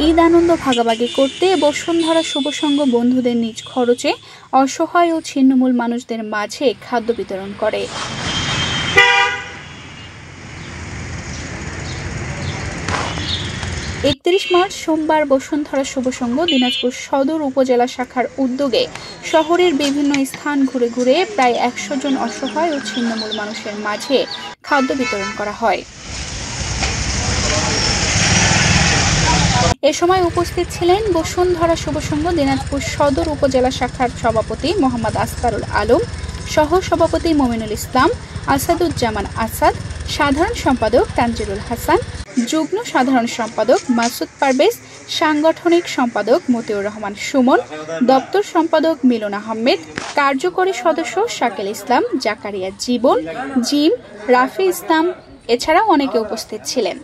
ঈদ আনন্দ ভাগাভাগি করতে বসুন্ধরা শুভসংঘ বন্ধুদের নিজ খরচে অসহায় ও ছিন্নমূল মানুষদের মাঝে খাদ্য বিতরণ করে। 31 মার্চ সোমবার বসুন্ধরা শুভসংঘ দিনাজপুর সদর উপজেলা শাখার উদ্যোগে শহরের বিভিন্ন স্থান ঘুরে ঘুরে প্রায় 100 জন অসহায় ও ছিন্নমূল মানুষের মাঝে খাদ্য বিতরণ করা হয়। এ সময় উপস্থিত ছিলেন বসুন্ধরা শুভসংঘ দিনাজপুর সদর উপজেলা শাখার সভাপতি মোহাম্মদ আসকারুল আলম, সহ সভাপতি মমিনুল ইসলাম, আসাদুজ্জামান আসাদ, সাধারণ সম্পাদক তানজিরুল হাসান, যুগ্ম সাধারণ সম্পাদক মাসুদ পারভেজ, সাংগঠনিক সম্পাদক মতিউর রহমান সুমন, দপ্তর সম্পাদক মিলন আহমেদ, কার্যকরী সদস্য শাকিল ইসলাম, জাকারিয়া জীবন, জিম, রাফি ইসলাম এছাড়াও অনেকে উপস্থিত ছিলেন।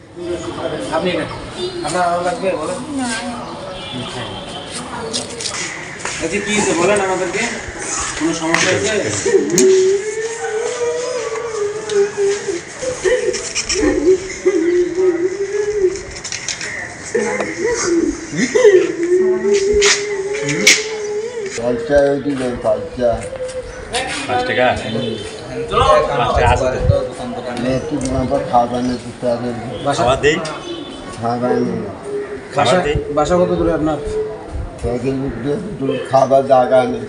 বাসা কত দূরে আপনার? খাবার জায়গা নেই,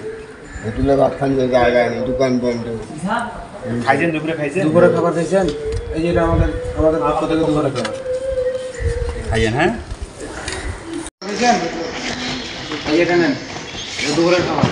হোটেলে ভাত খাওয়ার জায়গা নেই, দোকান বন্ধ। খাইছেন? দুপুরে খাবার খাইছেন? এই যে আমাদের পক্ষ থেকে দুপুরে খাবার খাইছেন। হ্যাঁ, এই এটা নেন দুপুরের খাবার।